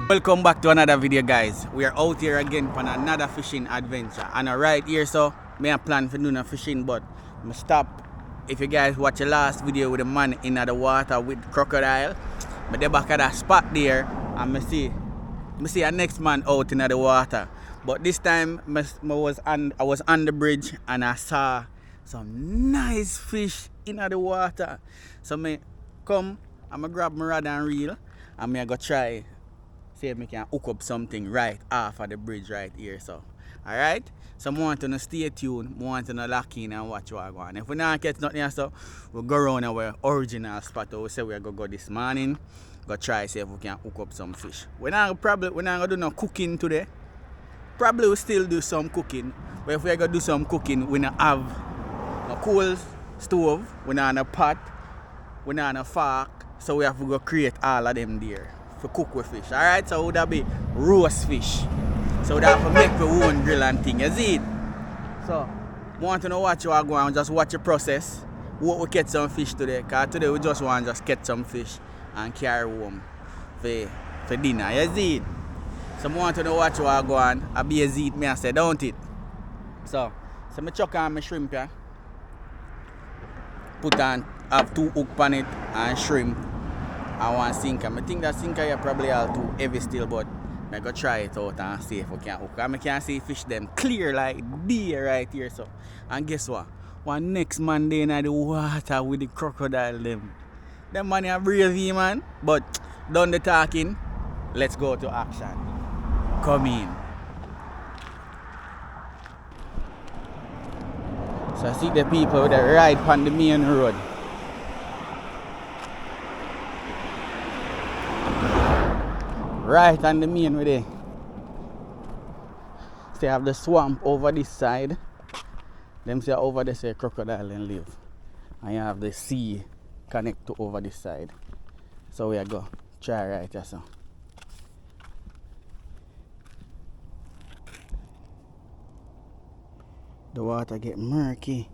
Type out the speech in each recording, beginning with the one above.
Welcome back to another video, guys. We are out here again for another fishing adventure. And right here, so me a plan for doing a fishing, but I stop. If you guys watch the last video with the man in the water with crocodile, but the back of that spot there, and I see a next man out in the water. But this time I was on the bridge and I saw some nice fish in the water. So me come, I'm gonna grab my rod and reel, and I go try see if I can hook up something right off of the bridge right here. So alright? So I want to stay tuned, I want to lock in and watch what I go on. If we not get nothing else, so we'll go around our original spot. We say we're gonna go this morning. Go try see if we can hook up some fish. We're not gonna do no cooking today. Probably we'll still do some cooking. But if we're gonna do some cooking, we don't have a coal stove, we don't have a pot, we don't have a fork. So we have to go create all of them there for cook with fish. Alright, so would that be roast fish. So we have to make our own grill and thing, you see it? So want to know what you are going, just watch the process. We catch some fish today, because today we just want to just catch some fish and carry home for dinner, you see it? So I want to know what you are going, I be a eat me I say, don't it? So I chuck on my shrimp here. Have 2 hook on it and shrimp and 1 sinker. I think that sinker here probably all too heavy still, but I go try it out and see if I can hook. I can see fish them clear like there right here. So, and guess what? One next man there in the water with the crocodile them. Them man are brave, man. But done the talking. Let's go to action. Come in. So I see the people that ride on the main road. Right on the main road there. So you have the swamp over this side. Them say over there say crocodile and live. And you have the sea connect to over this side. So we go. Try right here so. The water get murky.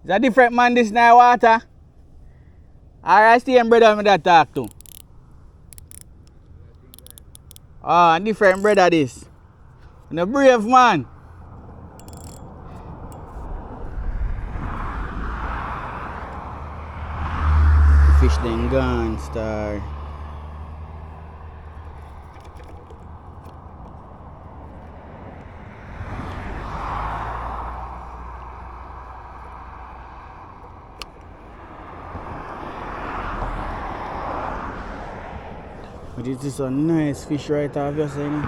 Is that different man this now water? Alright, stay and brother me that talk to. Ah, different brother this. And a brave man. The fish then gone, star. But this is a nice fish right off your saying.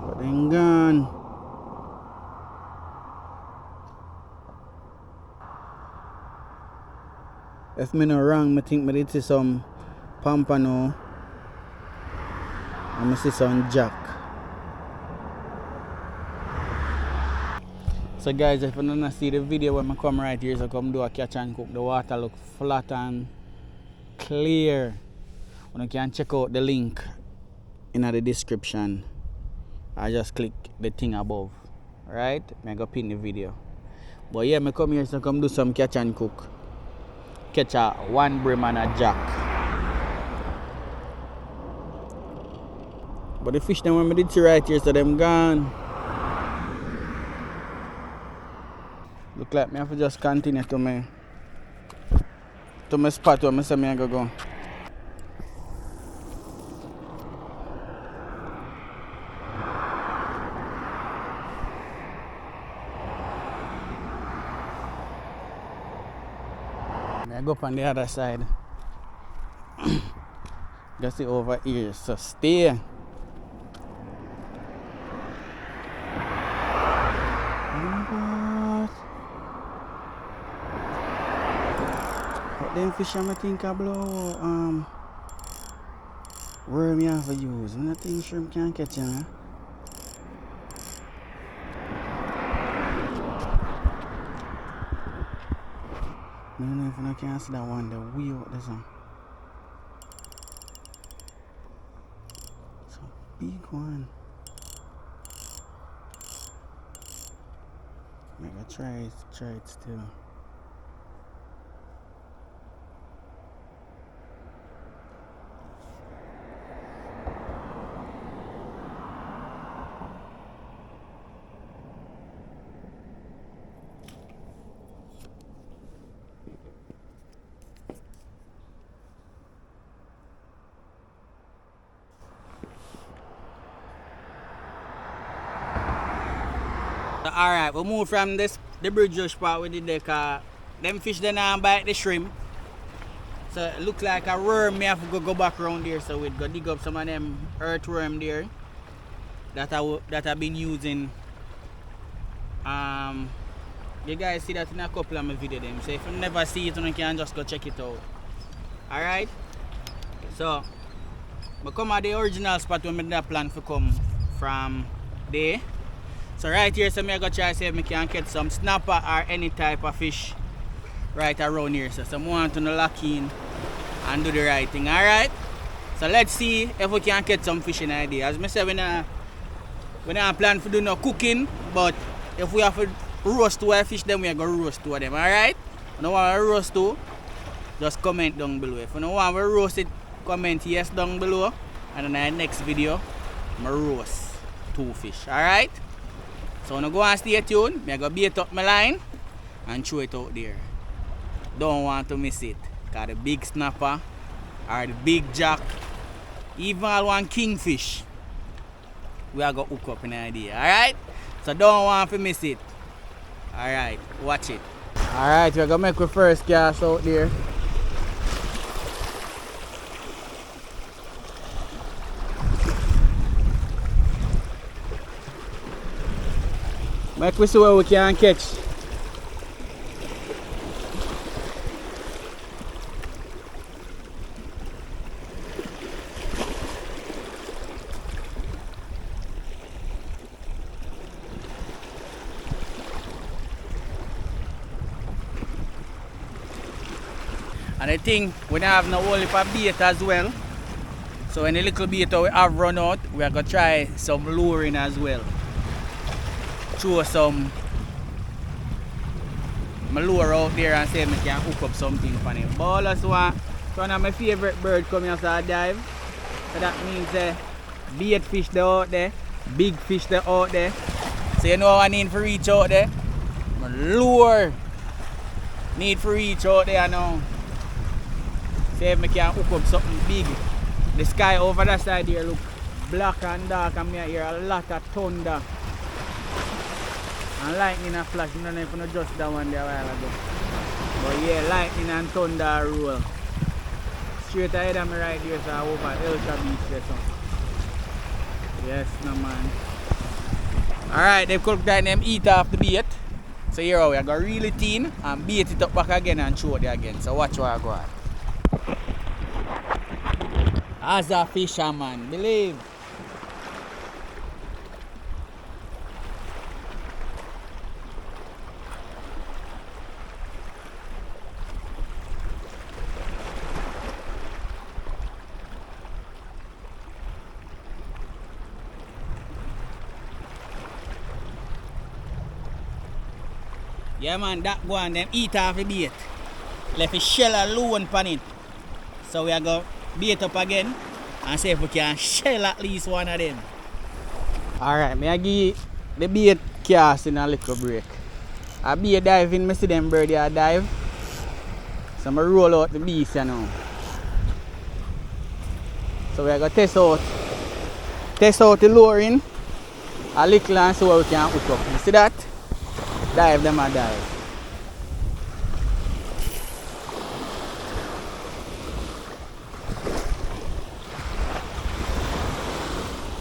But then gone. If me not wrong, I think I see some pompano and I see some jack. So guys, if you don't see the video when I come right here, so come do a catch and cook. The water look flat and clear. You can check out the link in the description. I just click the thing above. Right? I go pin the video. But yeah, I come here so come do some catch and cook. Catch a 1 brim and a jack. But the fish them when I did see right here, so them gone. Look like me have to just continue to my spot where I say I go. I go up on the other side. Go see over here, so stay. Them fish I think I blow worm you have to use. I think shrimp can't catch them. I don't know if I can see that one, the wheel out there. It's a big one. I'm gonna try it still. Alright, we move from the bridge rush part we did there, cause them fish then bite the shrimp. So it look like a worm, me have to go back around there, so we'd go dig up some of them earthworm there that I've been using. You guys see that in a couple of my videos them. So if you never see it, you can just go check it out. Alright? So I come at the original spot where I did plan to come from there. So right here, so I'm going to try to see if I can catch some snapper or any type of fish right around here. So I want to lock in and do the right thing. Alright? So let's see if we can catch some fish in idea. As I said, we don't plan to do no cooking, but if we have to roast two fish, then we are going to roast two of them. Alright? If you don't want to roast two, just comment down below. If you don't want to roast it, comment yes down below. And in the next video, I'm going to roast two fish. Alright? So I'm going to go and stay tuned. I'm going to bait up my line and throw it out there. Don't want to miss it. Because the big snapper or the big jack, even all one kingfish, we are going to hook up in the idea. Alright? So don't want to miss it. Alright, watch it. Alright, we're going to make our first cast out there. Make we see what we can catch. And I think we don't have no whole heap of bait as well. So when the little bait we have run out, we are going to try some luring as well. Throw some lure out there and see if I can hook up something for it. But also one of my favorite birds coming after a dive. So that means bait fish they out there, big fish they out there. So you know I need to reach out there. My lure need to reach out there now. See if I can hook up something big. The sky over that side here look black and dark and I hear a lot of thunder. And lightning and flash, I don't know if you just that one there a while ago. But yeah, lightning and thunder roll. Straight ahead of me right here, so I over Elsa Beach there. So. Yes, no man. Alright, they've cooked that and them eat off the bait. So here we are going to reel it in and bait it up back again and throw it again. So watch what I go on. As a fisherman, believe. Yeah man, that one them eat off the bait. Left a shell alone pan it. So we are going to bait up again and see if we can shell at least one of them. Alright, I give the bait cast in a little break. I be diving, I see them bird here dive. So I roll out the beast you know. So we are going to test out the luring a little and see what we can hook up. You see that? Dive them and dive.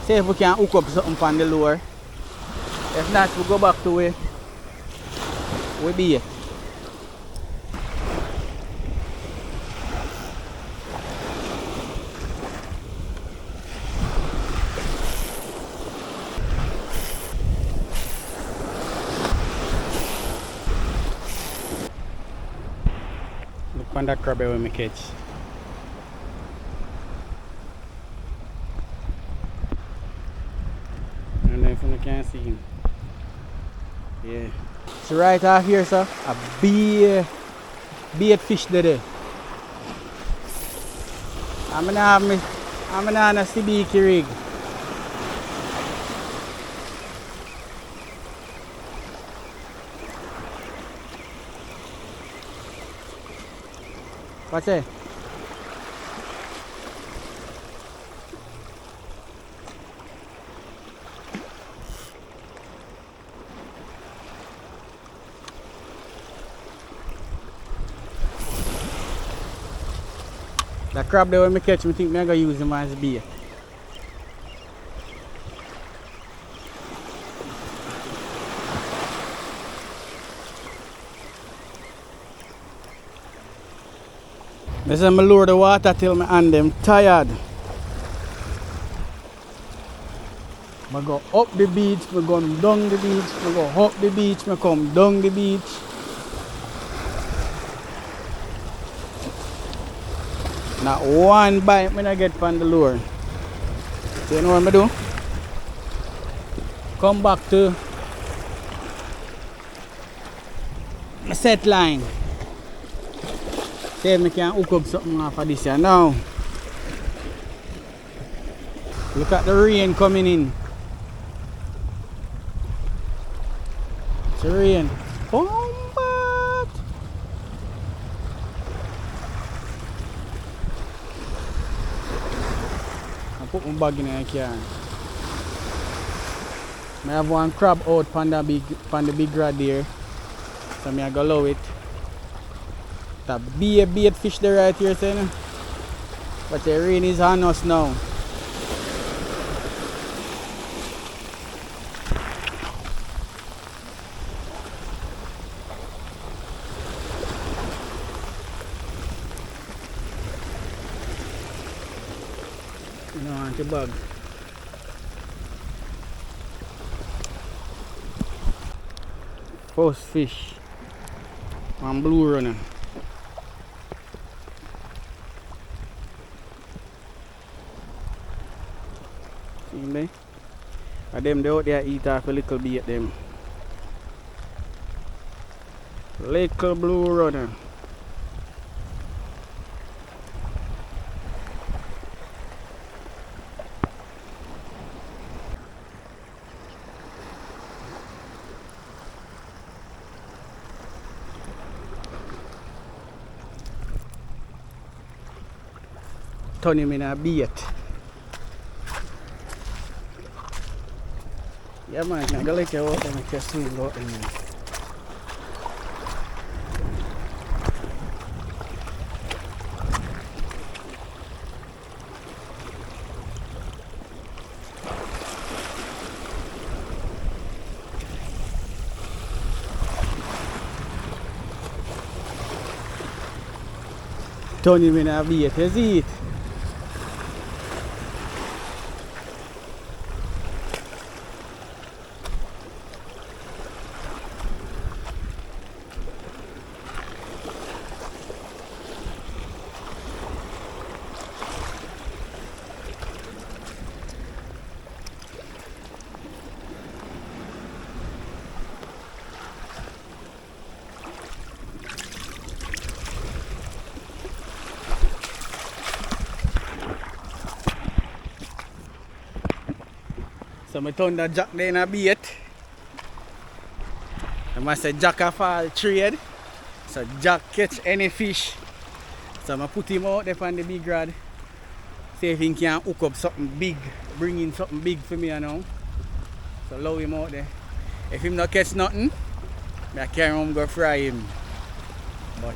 See if we can hook up something from the lure. If not, we go back to it. We bait. Look on that crab when we catch. And then if you can't see him. Yeah. So right off here, sir, a bait fish there. I'm gonna have a CBK rig. What's it? The crab there when I catch, I think I'm going to use him as bait. I say I lower the water till my hand them tired. I go up the beach, I go down the beach, I go up the beach, I come down the beach. Not one bite when I get from the lure. So you know what I do? Come back to my set line. See if I can hook up something off of this here now. Look at the rain coming in. It's rain. Combat! I put my bag in the car. I have one crab out from the big rod there. So I go low it. That bait fish there right here, saying. But the rain is on us now. You know, anti bag. First fish. One blue runner. See me? And them they out there eat off a little bit them. Little blue runner. Turn him in a bait. Yeah man, I can let you out and make you swing out in there. Turn him in a bait, you see it? So I turn the jack there in a bait. I must say jack a fall trade. So jack catch any fish. So I put him out there on the big rod. See if he can hook up something big. Bring in something big for me now. So allow him out there. If him not catch nothing, I carry him go fry him. But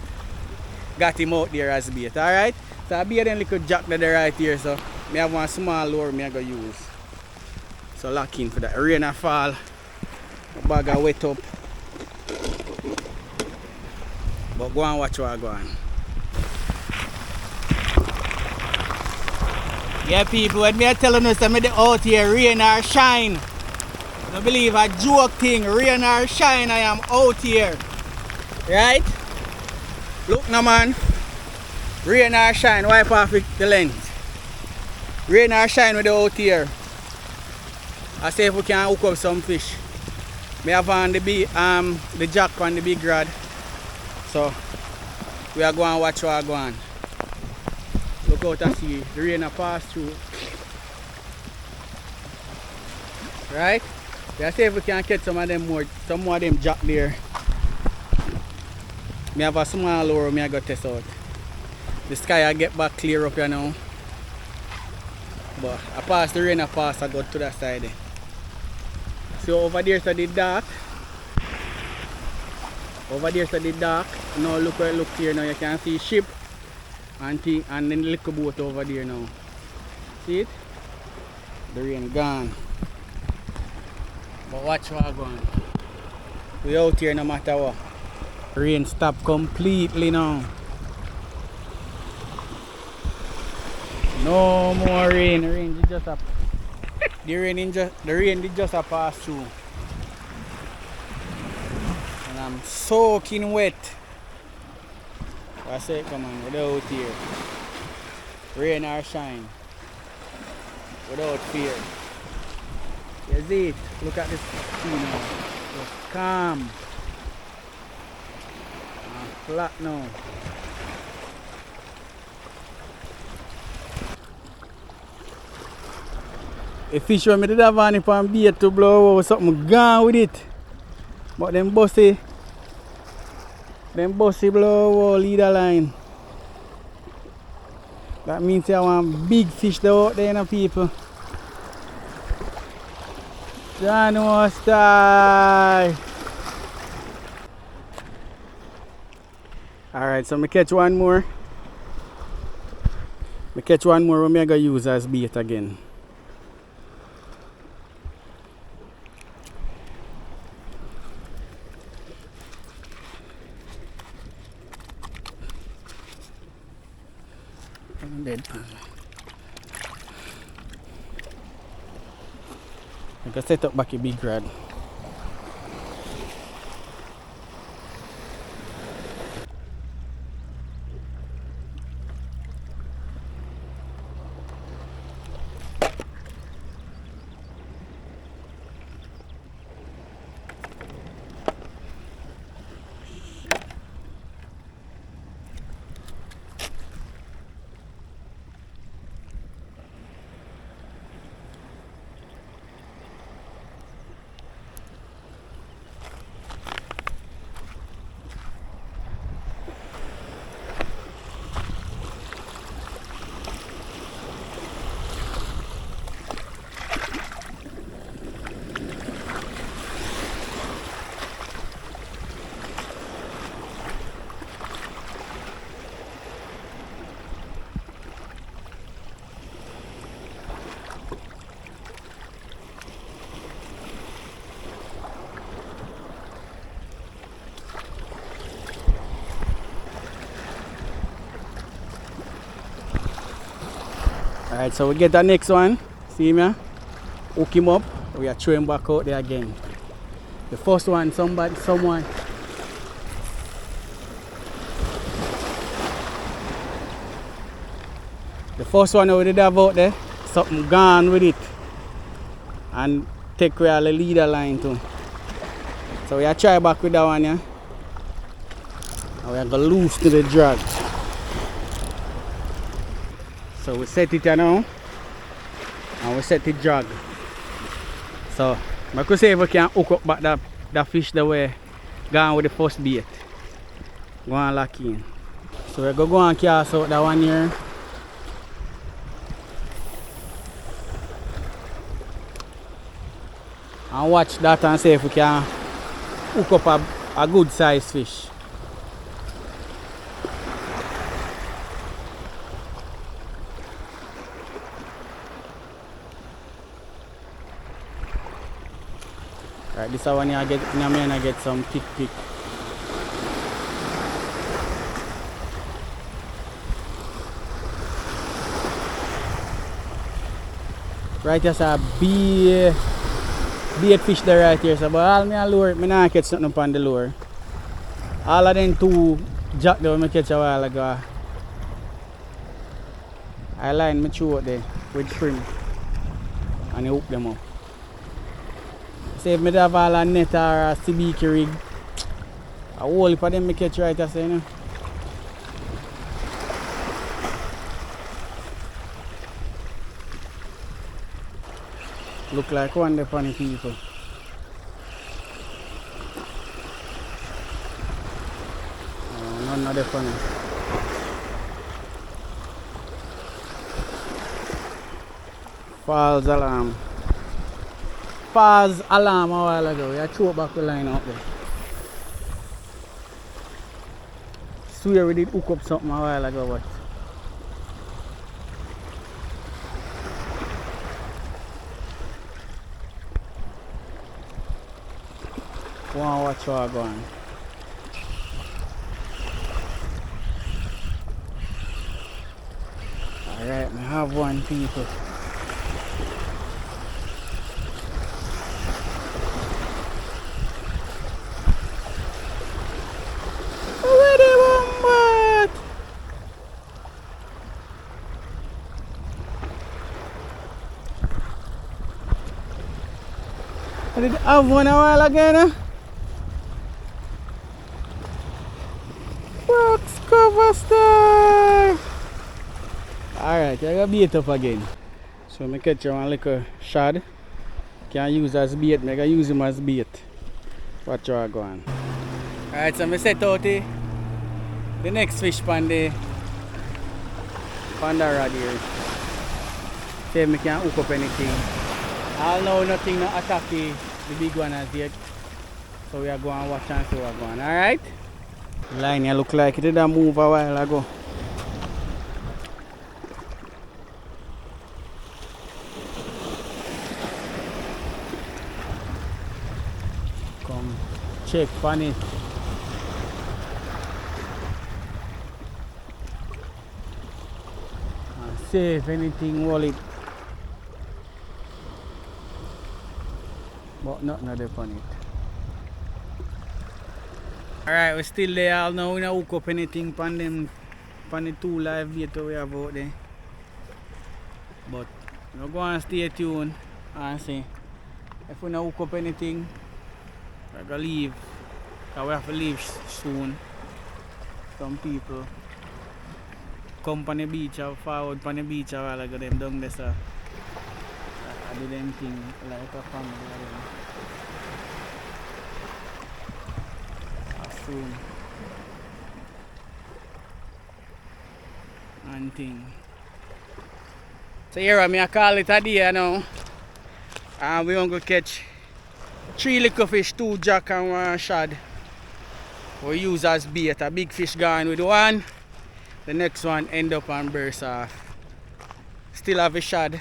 got him out there as bait. Alright? So I be a little jack there right here. So I have one small lure I go use. So lock in for that rain a fall. The bag a wet up. But go and watch what I go on. Yeah people, what me I telling us that me out here rain or shine. I don't believe a joke thing, rain or shine, I am out here. Right? Look now man. Rain or shine, wipe off the lens. Rain or shine with the out here. I say if we can hook up some fish. Me have on the jack on the big rod. So we are going to watch what go on. Look out and see the rain a pass through. Right? Let's see if we can catch some of them jack there. Me have a small lure me I go test out. The sky I get back clear up here now. But I pass the rain I pass I go to that side there. See over there to the dark. Over there to the dark. Now look where it looks here now. You can see ship and then the little boat over there now. See it? The rain gone. But watch what going. We out here no matter what. Rain stopped completely now. No more rain. The rain did just pass through. And I'm soaking wet. I say come on, we're out here. Rain or shine. Without fear. You see it? Look at this sea now. Just calm. And flat now. A fish when me did have on it on bait to blow something gone with it. But them bossy blow leader line. That means I want big fish out there, you know, people. John must die. Alright, so me catch one more. Me catch one more when I go use as bait again. I'm dead. I can set up back a big rod. Alright, so we get the next one. See me? Hook him up. We are throwing back out there again. The first one, someone. The first one we did have out there, something gone with it. And take away all the leader line too. So we are try back with that one, yeah. And we are going to loose to the drag. So we set it here now, and we set the drag. So I could say if we can hook up back that fish the way gone with the first bait. Go and lock in. So we're going to go and cast out that one here. And watch that and see if we can hook up a good size fish. Right, this one I get some pick. Right, there's a bait fish there right here. So, but all me a lure, me not catch something upon the lure. All of them two jack that we catch a while ago. I line me through out there with shrimp and I hook them up. Say if I have all a net or a CBK rig, a whole heap of them I catch right as you know. Look like one of the funny people. Oh, none of the funny. False alarm. False alarm a while ago. We threw back the line out there. Swear we did hook up something a while ago, but want to watch how I go on. Alright, I have one people. I did have one a while again. Box cover star. Alright, I got bait up again. So I catch one little shad. Can use as bait, I can use him as bait. Watch how I go on. Alright, so I set out the next fish pan the rod here. See if I can hook up anything. I'll know nothing to attack the big one as yet. So we are going to watch and see what's going on. Alright? Line here look like it did move a while ago. Come check on it. And see if anything will it. But nothing there on it. Alright, we're still there. I'll know we don't hook up anything on them on the two live bait we have out there. But we're going to stay tuned and see if we don't hook up anything. We're going to leave. Because we have to leave soon. Some people come on the beach or forward on the beach a while ago. Them down there, so I do them thing like a family. Soon. And thing. So here I call it a day now. And we're going to catch 3 little fish, 2 jack and 1 shad. We use as bait. A big fish gone with one. The next one end up and burst off. Still have a shad.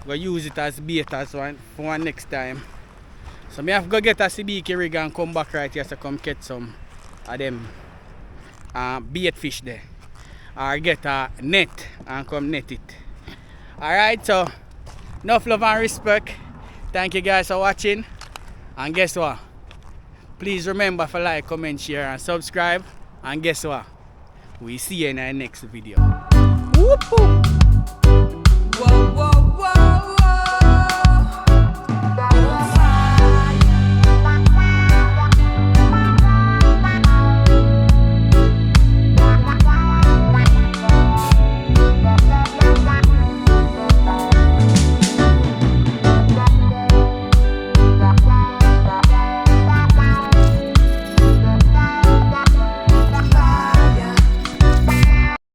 We'll use it as bait as one for one next time. So I have to go get a CBK rig and come back right here to come catch some of them bait fish there. Or get a net and come net it. Alright, so enough love and respect. Thank you guys for watching. And guess what? Please remember to like, comment, share and subscribe. And guess what? We see you in our next video. Whoop-whoop.